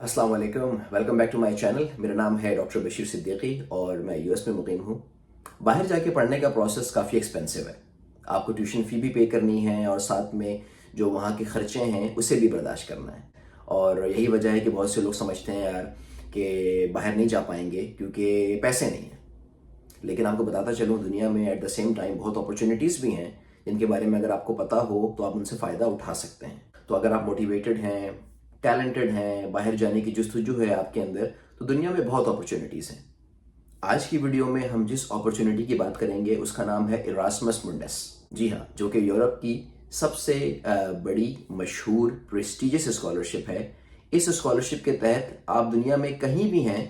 अस्सलाम वालेकुम, welcome back to my channel. मेरा नाम है डॉक्टर बशीर सिद्दीकी और मैं यूएस में मुकीम हूँ। बाहर जाके पढ़ने का प्रोसेस काफ़ी एक्सपेंसिव है। आपको ट्यूशन फ़ी भी पे करनी है और साथ में जो वहाँ के ख़र्चे हैं उसे भी बर्दाश्त करना है। और यही वजह है कि बहुत से लोग समझते हैं यार कि बाहर नहीं जा पाएंगे क्योंकि पैसे नहीं हैं। लेकिन आपको बताता चलूँ, दुनिया में एट द सेम टाइम बहुत अपॉर्चुनिटीज़ भी हैं जिनके बारे में अगर आपको पता हो तो आप उनसे फ़ायदा उठा सकते हैं। तो अगर आप मोटिवेटेड हैं, टैलेंटेड हैं, बाहर जाने की जस्तजू है आपके अंदर, तो दुनिया में बहुत अपॉर्चुनिटीज़ हैं। आज की वीडियो में हम जिस अपॉर्चुनिटी की बात करेंगे उसका नाम है इरास्मस मुंडस। जी हाँ, जो कि यूरोप की सबसे बड़ी मशहूर प्रेस्टिजियस स्कॉलरशिप है। इस स्कॉलरशिप के तहत आप दुनिया में कहीं भी हैं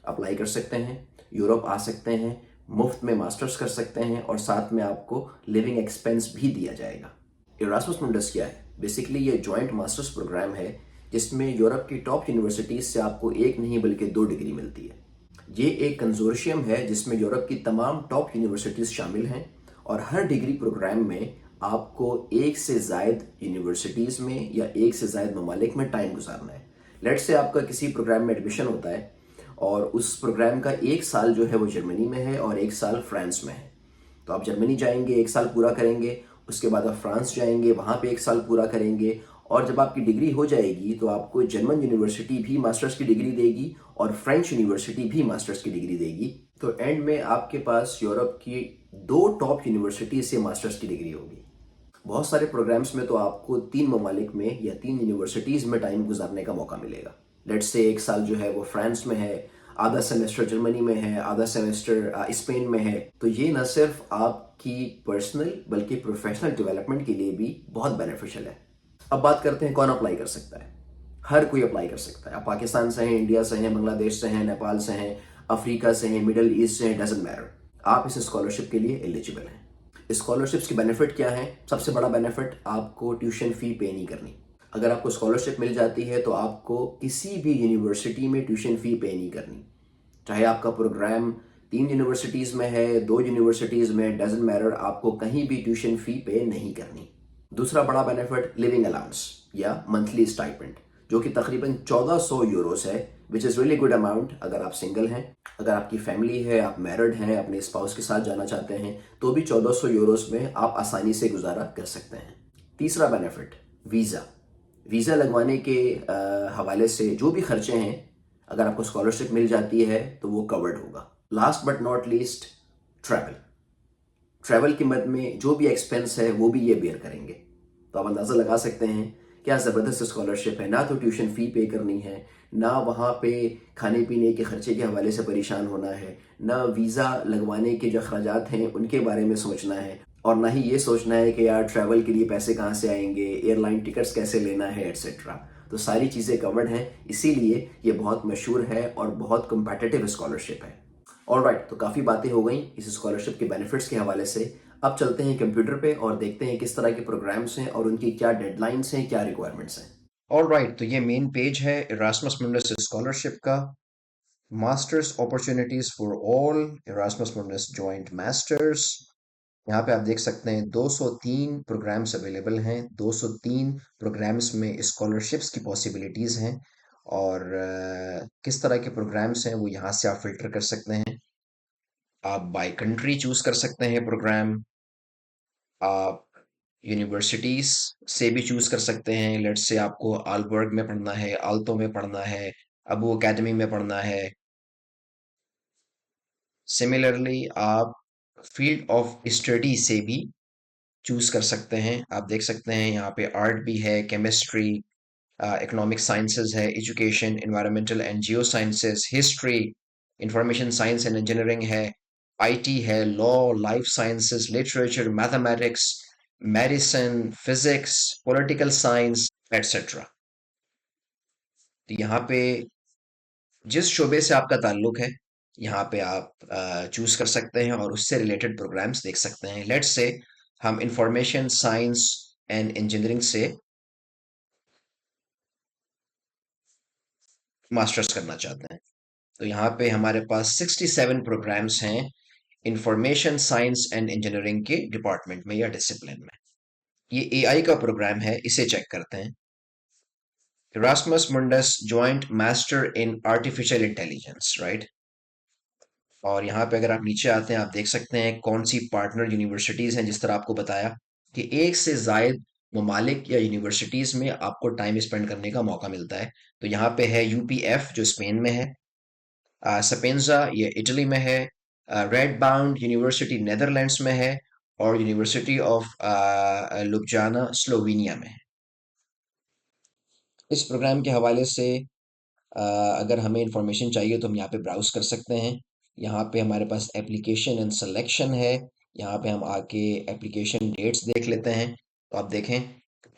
अप्लाई कर सकते हैं, यूरोप आ सकते हैं, मुफ्त में मास्टर्स कर सकते हैं और साथ में आपको लिविंग एक्सपेंस भी दिया जाएगा। इरास्मस मुंडस क्या है? बेसिकली ये जॉइंट मास्टर्स प्रोग्राम है जिसमें यूरोप की टॉप यूनिवर्सिटीज़ से आपको एक नहीं बल्कि दो डिग्री मिलती है। ये एक कंजोर्शियम है जिसमें यूरोप की तमाम टॉप यूनिवर्सिटीज़ शामिल हैं और हर डिग्री प्रोग्राम में आपको एक से ज़ायद यूनिवर्सिटीज़ में या एक से ज़ायद ममालिक में टाइम गुजारना है। लेट्स से आपका किसी प्रोग्राम में एडमिशन होता है और उस प्रोग्राम का एक साल जो है वो जर्मनी में है और एक साल फ्रांस में है। तो आप जर्मनी जाएंगे, एक साल पूरा करेंगे, उसके बाद आप फ्रांस जाएंगे, वहाँ पे एक साल पूरा करेंगे और जब आपकी डिग्री हो जाएगी तो आपको जर्मन यूनिवर्सिटी भी मास्टर्स की डिग्री देगी और फ्रेंच यूनिवर्सिटी भी मास्टर्स की डिग्री देगी। तो एंड में आपके पास यूरोप की दो टॉप यूनिवर्सिटी से मास्टर्स की डिग्री होगी। बहुत सारे प्रोग्राम्स में तो आपको तीन ममालिक में या तीन यूनिवर्सिटीज़ में टाइम गुजारने का मौका मिलेगा। लेट्स से एक साल जो है वो फ्रांस में है, आधा सेमेस्टर जर्मनी में है, आधा सेमेस्टर स्पेन में है। तो ये न सिर्फ आपकी पर्सनल बल्कि प्रोफेशनल डेवलपमेंट के लिए भी बहुत बेनिफिशियल है। अब बात करते हैं कौन अप्लाई कर सकता है। हर कोई अप्लाई कर सकता है। आप पाकिस्तान से हैं, इंडिया से हैं, बांग्लादेश से हैं, नेपाल से हैं, अफ्रीका से हैं, मिडल ईस्ट से हैं, डजेंट मैटर, आप इस स्कॉलरशिप के लिए एलिजिबल हैं। स्कॉलरशिप्स की बेनिफिट क्या है? सबसे बड़ा बेनिफिट, आपको ट्यूशन फी पे नहीं करनी। अगर आपको स्कॉलरशिप मिल जाती है तो आपको किसी भी यूनिवर्सिटी में ट्यूशन फी पे नहीं करनी। चाहे आपका प्रोग्राम तीन यूनिवर्सिटीज़ में है, दो यूनिवर्सिटीज़ में, डजेंट मैटर, आपको कहीं भी ट्यूशन फी पे नहीं करनी। दूसरा बड़ा बेनिफिट, लिविंग अलाउंस या मंथली स्टाइपेंड, जो कि तकरीबन 1400 यूरोस है, which is really good amount अगर आप सिंगल हैं। अगर आपकी फैमिली है, आप मैरिड हैं, अपने स्पाउस के साथ जाना चाहते हैं, तो भी 1400 यूरोस में आप आसानी से गुजारा कर सकते हैं। तीसरा बेनिफिट, वीज़ा। वीज़ा लगवाने के हवाले से जो भी खर्चे हैं, अगर आपको स्कॉलरशिप मिल जाती है तो वो कवर्ड होगा। Last but not least, travel. Travel की मद में जो भी एक्सपेंस है वो भी ये बेयर करेंगे। तो आप अंदाज़ा लगा सकते हैं क्या ज़बरदस्त स्कॉलरशिप है। ना तो ट्यूशन फ़ी पे करनी है, ना वहाँ पे खाने पीने के खर्चे के हवाले से परेशान होना है, ना वीज़ा लगवाने के जो अखराजात हैं उनके बारे में सोचना है, और ना ही ये सोचना है कि यार ट्रैवल के लिए पैसे कहाँ से आएंगे, एयरलाइन टिकट्स कैसे लेना है, एट्सेट्रा। तो सारी चीज़ें कवर्ड हैं, इसीलिए ये बहुत मशहूर है और बहुत कम्पैटिटिव स्कॉलरशिप है। ऑलराइट, तो काफ़ी बातें हो गई इस स्कॉलरशिप के बेनिफिट्स के हवाले से। अब चलते हैं कंप्यूटर पे और देखते हैं किस तरह के प्रोग्राम्स हैं और उनकी क्या डेडलाइंस हैं, क्या रिक्वायरमेंट्स हैं। ऑलराइट, तो ये मेन पेज है इरास्मस मुंडस स्कॉलरशिप का। Masters opportunities for all, Erasmus Mundus joint masters. यहाँ पे आप देख सकते हैं 203 प्रोग्राम्स अवेलेबल हैं। 203 प्रोग्राम्स में स्कॉलरशिप्स की पॉसिबिलिटीज़ हैं और किस तरह के प्रोग्राम्स हैं वो यहाँ से आप फिल्टर कर सकते हैं। आप बाय कंट्री चूज कर सकते हैं प्रोग्राम, आप यूनिवर्सिटीज से भी चूज कर सकते हैं। लेट्स से आपको आलबर्ग में पढ़ना है, आल्तो में पढ़ना है, अबू अकेडमी में पढ़ना है। सिमिलरली आप फील्ड ऑफ स्टडी से भी चूज कर सकते हैं। आप देख सकते हैं यहाँ पे आर्ट भी है, केमिस्ट्री, इकोनॉमिक साइंसेज है, education, environmental and Jio sciences, history, information science and engineering है, आईटी है, law, life sciences, literature, mathematics, medicine, physics, political science, etcetera. तो यहाँ पे जिस शोबे से आपका ताल्लुक है, यहाँ पे आप चूज कर सकते हैं और उससे रिलेटेड प्रोग्राम्स देख सकते हैं। लेट्स से हम इंफॉर्मेशन साइंस एंड इंजीनियरिंग से मास्टर्स करना चाहते हैं, तो यहाँ पे हमारे पास 67 प्रोग्राम्स हैं इंफॉर्मेशन साइंस एंड इंजीनियरिंग के डिपार्टमेंट में या डिसिप्लिन में। ये एआई का प्रोग्राम है, इसे चेक करते हैं। Erasmus Mundus joint master in artificial intelligence, right. और यहाँ पे अगर आप नीचे आते हैं, आप देख सकते हैं कौन सी पार्टनर यूनिवर्सिटीज हैं। जिस तरह आपको बताया कि एक से जायद ममालिक या यूनिवर्सिटीज में आपको टाइम स्पेंड करने का मौका मिलता है। तो यहाँ पे है यूपीएफ जो स्पेन में है, सपेंजा ये इटली में है, रेड बाउंड यूनिवर्सिटी नेदरलैंड्स में है, और यूनिवर्सिटी ऑफ लुब्जाना स्लोवेनिया में है। इस प्रोग्राम के हवाले से अगर हमें इंफॉर्मेशन चाहिए तो हम यहाँ पे ब्राउज कर सकते हैं। यहाँ पे हमारे पास एप्लीकेशन एंड सिलेक्शन है। यहाँ पे हम आके एप्लीकेशन डेट्स देख लेते हैं। तो आप देखें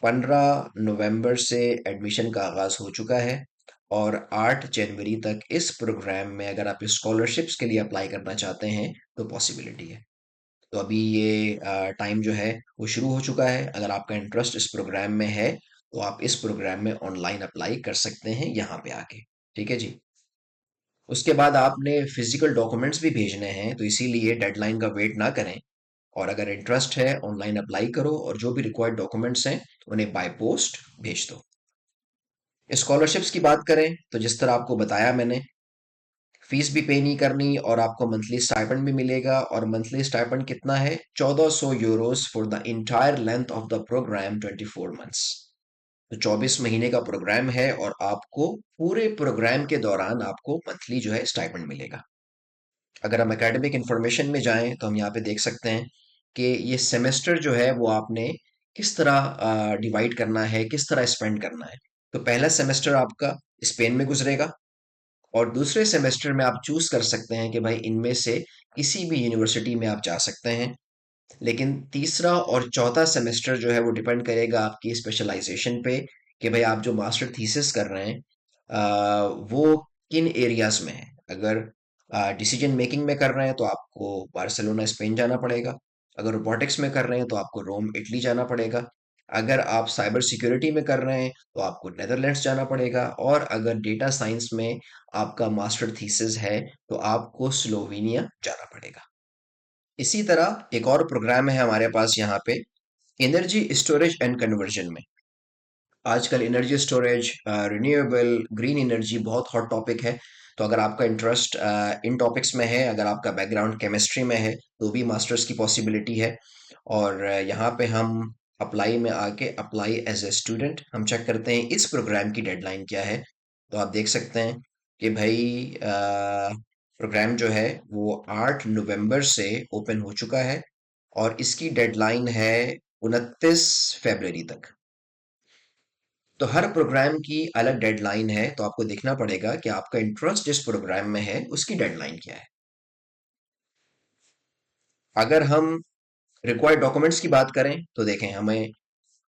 15 नवंबर से एडमिशन का आगाज़ हो चुका है, और 8 जनवरी तक इस प्रोग्राम में अगर आप स्कॉलरशिप्स के लिए अप्लाई करना चाहते हैं तो पॉसिबिलिटी है। तो अभी ये टाइम जो है वो शुरू हो चुका है। अगर आपका इंटरेस्ट इस प्रोग्राम में है तो आप इस प्रोग्राम में ऑनलाइन अप्लाई कर सकते हैं यहाँ पे आके। ठीक है जी। उसके बाद आपने फिजिकल डॉक्यूमेंट्स भी भेजने हैं, तो इसीलिए डेडलाइन का वेट ना करें, और अगर इंटरेस्ट है ऑनलाइन अप्लाई करो, और जो भी रिक्वायर्ड डॉक्यूमेंट्स हैं उन्हें बाय पोस्ट भेज दो। स्कॉलरशिप्स की बात करें तो जिस तरह आपको बताया मैंने, फीस भी पे नहीं करनी, और आपको मंथली स्टाइपेंड भी मिलेगा। और मंथली स्टाइपेंड कितना है? 1400 euros for the entire length of the programme, 24 months. तो 24 महीने का प्रोग्राम है, और आपको पूरे प्रोग्राम के दौरान आपको मंथली जो है स्टाइपेंड मिलेगा। अगर हम एकेडमिक इंफॉर्मेशन में जाएं तो हम यहाँ पे देख सकते हैं कि ये सेमेस्टर जो है वो आपने किस तरह डिवाइड करना है, किस तरह स्पेंड करना है। तो पहला सेमेस्टर आपका स्पेन में गुजरेगा, और दूसरे सेमेस्टर में आप चूज कर सकते हैं कि भाई इनमें से किसी भी यूनिवर्सिटी में आप जा सकते हैं। लेकिन तीसरा और चौथा सेमेस्टर जो है वो डिपेंड करेगा आपकी स्पेशलाइजेशन पे, कि भाई आप जो मास्टर थीसिस कर रहे हैं वो किन एरियाज में है। अगर डिसीजन मेकिंग में कर रहे हैं तो आपको बार्सिलोना स्पेन जाना पड़ेगा। अगर रोबोटिक्स में कर रहे हैं तो आपको रोम इटली जाना पड़ेगा। अगर आप साइबर सिक्योरिटी में कर रहे हैं तो आपको नेदरलैंड्स जाना पड़ेगा। और अगर डेटा साइंस में आपका मास्टर थीसिस है तो आपको स्लोवेनिया जाना पड़ेगा। इसी तरह एक और प्रोग्राम है हमारे पास यहाँ पे, एनर्जी स्टोरेज एंड कन्वर्जन में। आजकल energy storage, renewable, green energy बहुत हॉट टॉपिक है। तो अगर आपका इंटरेस्ट इन टॉपिक्स में है, अगर आपका बैकग्राउंड केमिस्ट्री में है, तो भी मास्टर्स की पॉसिबिलिटी है। और यहाँ पे हम अप्लाई में आके अप्लाई एज ए स्टूडेंट हम चेक करते हैं इस प्रोग्राम की डेडलाइन क्या है। तो आप देख सकते हैं कि भाई प्रोग्राम जो है वो 8 नवंबर से ओपन हो चुका है, और इसकी डेडलाइन है 29 फरवरी तक। तो हर प्रोग्राम की अलग डेडलाइन है, तो आपको देखना पड़ेगा कि आपका इंटरेस्ट जिस प्रोग्राम में है उसकी डेडलाइन क्या है। अगर हम रिक्वायर्ड डॉक्यूमेंट्स की बात करें तो देखें, हमें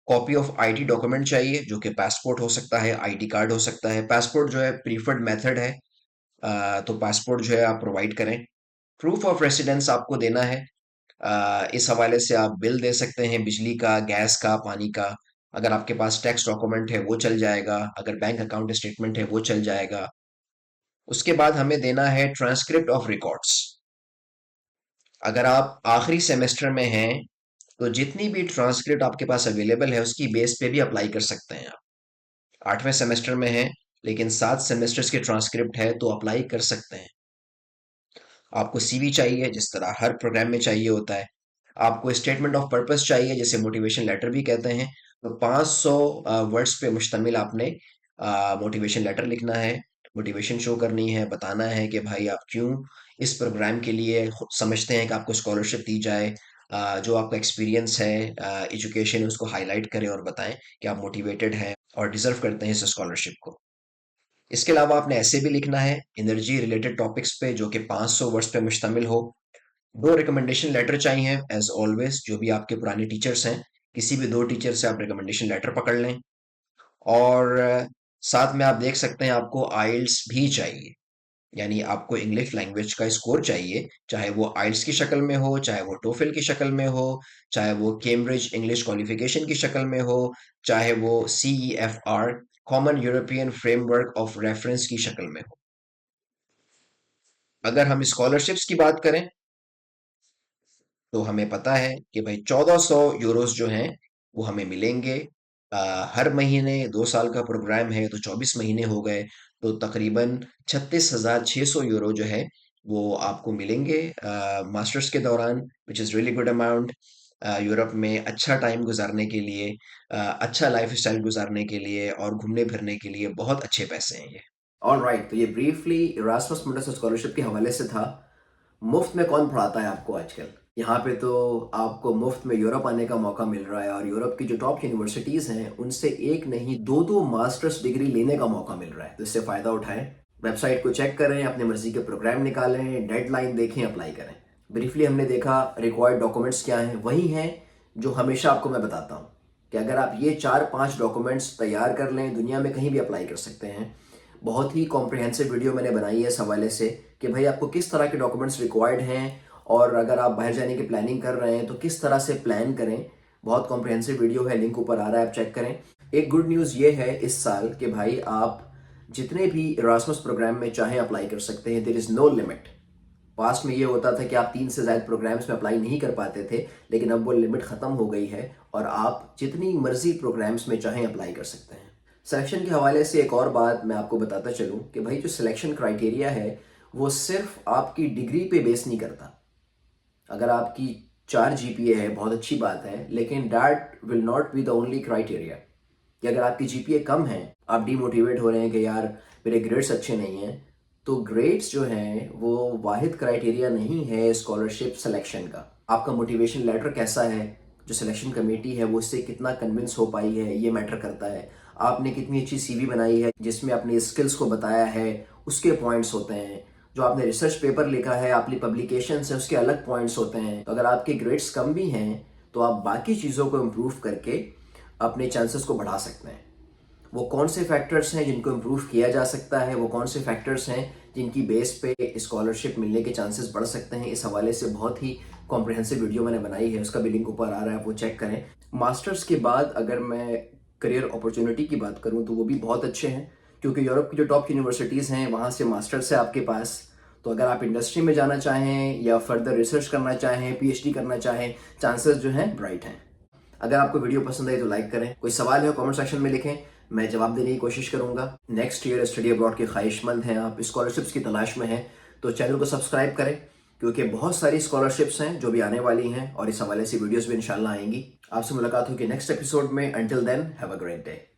कॉपी ऑफ आईडी डॉक्यूमेंट चाहिए, जो कि पासपोर्ट हो सकता है, आईडी कार्ड हो सकता है। पासपोर्ट जो है प्रीफर्ड मेथड है, तो पासपोर्ट जो है आप प्रोवाइड करें। प्रूफ ऑफ रेसिडेंस आपको देना है। इस हवाले से आप बिल दे सकते हैं, बिजली का, गैस का, पानी का। अगर आपके पास टैक्स डॉक्यूमेंट है वो चल जाएगा, अगर बैंक अकाउंट स्टेटमेंट है वो चल जाएगा। उसके बाद हमें देना है ट्रांसक्रिप्ट ऑफ रिकॉर्ड्स। अगर आप आखिरी सेमेस्टर में हैं तो जितनी भी ट्रांसक्रिप्ट आपके पास अवेलेबल है उसकी बेस पे भी अप्लाई कर सकते हैं आप। 8वें सेमेस्टर में हैं लेकिन 7 सेमेस्टर्स के ट्रांसक्रिप्ट है तो अप्लाई कर सकते हैं। आपको सीवी चाहिए, जिस तरह हर प्रोग्राम में चाहिए होता है। आपको स्टेटमेंट ऑफ पर्पस चाहिए, जिसे मोटिवेशन लेटर भी कहते हैं। तो 500 वर्ड्स पे मुश्तमिल आपने मोटिवेशन लेटर लिखना है। मोटिवेशन शो करनी है, बताना है कि भाई आप क्यों इस प्रोग्राम के लिए समझते हैं कि आपको स्कॉलरशिप दी जाए। जो आपका एक्सपीरियंस है एजुकेशन, उसको हाईलाइट करें और बताएं कि आप मोटिवेटेड हैं और डिजर्व करते हैं इस स्कॉलरशिप को। इसके अलावा आपने ऐसे भी लिखना है एनर्जी रिलेटेड टॉपिक्स पे, जो कि 500 वर्ड्स पे मुश्तमिल हो। 2 रिकमेंडेशन लेटर चाहिए एज ऑलवेज, जो भी आपके पुराने टीचर्स हैं, किसी भी 2 टीचर से आप रिकमेंडेशन लेटर पकड़ लें। और साथ में आप देख सकते हैं आपको आइल्स भी चाहिए, यानी आपको इंग्लिश लैंग्वेज का स्कोर चाहिए, चाहे वो आइल्स की शक्ल में हो, चाहे वो टोफिल की शक्ल में हो, चाहे वो कैम्ब्रिज इंग्लिश क्वालिफिकेशन की शक्ल में हो, चाहे वो CEFR common European framework of reference की शक्ल में हो। अगर हम स्कॉलरशिप्स की बात करें तो हमें पता है कि भाई 1400 यूरोस जो हैं वो हमें मिलेंगे हर महीने 2 साल का प्रोग्राम है तो 24 महीने हो गए, तो तकरीबन 36,600 यूरो जो है वो आपको मिलेंगे मास्टर्स के दौरान, which is really good amount. Europe में अच्छा टाइम गुजारने के लिए, अच्छा लाइफ स्टाइल गुजारने के लिए और घूमने फिरने के लिए बहुत अच्छे पैसे हैं ये। ऑलराइट, तो ये ब्रीफली इरास्मस मुंडस स्कॉलरशिप के हवाले से था। मुफ्त में कौन पढ़ाता है आपको आजकल? यहाँ पे तो आपको मुफ्त में यूरोप आने का मौका मिल रहा है और यूरोप की जो टॉप यूनिवर्सिटीज़ हैं उनसे एक नहीं दो दो मास्टर्स डिग्री लेने का मौका मिल रहा है, तो इससे फ़ायदा उठाएं। वेबसाइट को चेक करें, अपनी मर्जी के प्रोग्राम निकालें, डेडलाइन देखें, अप्लाई करें। ब्रीफली हमने देखा रिक्वायर्ड डॉक्यूमेंट्स क्या हैं, वही हैं जो हमेशा आपको मैं बताता हूँ कि अगर आप ये 4-5 डॉक्यूमेंट्स तैयार कर लें, दुनिया में कहीं भी अप्लाई कर सकते हैं। बहुत ही कॉम्प्रिहेंसिव वीडियो मैंने बनाई है इस हवाले से कि भाई आपको किस तरह के डॉक्यूमेंट्स रिक्वायर्ड हैं और अगर आप बाहर जाने की प्लानिंग कर रहे हैं तो किस तरह से प्लान करें। बहुत कॉम्प्रिहेंसिव वीडियो है, लिंक ऊपर आ रहा है, आप चेक करें। एक गुड न्यूज़ ये है इस साल कि भाई आप जितने भी इरास्मस प्रोग्राम में चाहें अप्लाई कर सकते हैं, there is no limit. Past में ये होता था कि आप 3 से ज़्यादा प्रोग्राम्स में अप्लाई नहीं कर पाते थे, लेकिन अब वो लिमिट ख़त्म हो गई है और आप जितनी मर्जी प्रोग्राम्स में चाहें अप्लाई कर सकते हैं। सिलेक्शन के हवाले से एक और बात मैं आपको बताता चलूँ कि भाई जो सिलेक्शन क्राइटेरिया है वो सिर्फ आपकी डिग्री पे बेस नहीं करता। अगर आपकी 4 जीपीए है बहुत अच्छी बात है, लेकिन that will not be the only criteria. कि अगर आपकी जीपीए कम है, आप डीमोटिवेट हो रहे हैं कि यार मेरे ग्रेड्स अच्छे नहीं हैं, तो ग्रेड्स जो हैं वो वाहिद क्राइटेरिया नहीं है स्कॉलरशिप सिलेक्शन का। आपका मोटिवेशन लेटर कैसा है, जो सिलेक्शन कमेटी है वो इससे कितना कन्विंस हो पाई है, ये मैटर करता है। आपने कितनी अच्छी सीवी बनाई है जिसमें अपनी स्किल्स को बताया है, उसके पॉइंट्स होते हैं। जो आपने रिसर्च पेपर लिखा है, आपकी पब्लिकेशन है, उसके अलग पॉइंट्स होते हैं। तो अगर आपके ग्रेड्स कम भी हैं तो आप बाकी चीज़ों को इम्प्रूव करके अपने चांसेस को बढ़ा सकते हैं। वो कौन से फैक्टर्स हैं जिनको इम्प्रूव किया जा सकता है, वो कौन से फैक्टर्स हैं जिनकी बेस पे स्कॉलरशिप मिलने के चांसेस बढ़ सकते हैं, इस हवाले से बहुत ही कॉम्प्रिहेंसिव वीडियो मैंने बनाई है, उसका भी लिंक ऊपर आ रहा है, वो चेक करें। मास्टर्स के बाद अगर मैं करियर अपॉर्चुनिटी की बात करूं तो वो भी बहुत अच्छे हैं, क्योंकि यूरोप की जो टॉप यूनिवर्सिटीज़ हैं वहाँ से मास्टर्स है आपके पास। तो अगर आप इंडस्ट्री में जाना चाहें या फर्दर रिसर्च करना चाहें, पीएचडी करना चाहें, चांसेस जो हैं ब्राइट हैं। अगर आपको वीडियो पसंद आई तो लाइक करें, कोई सवाल है कमेंट सेक्शन में लिखें, मैं जवाब देने की कोशिश करूंगा। नेक्स्ट ईयर स्टडी अब्रॉड के ख्वाहिशमंद हैं आप, स्कॉलरशिप्स की तलाश में हैं, तो चैनल को सब्सक्राइब करें, क्योंकि बहुत सारी स्कॉलरशिप्स हैं जो भी आने वाली हैं और इस हवाले से वीडियोस भी इंशाल्लाह आएंगी। आपसे मुलाकात होगी नेक्स्ट एपिसोड में। Until then have a great day.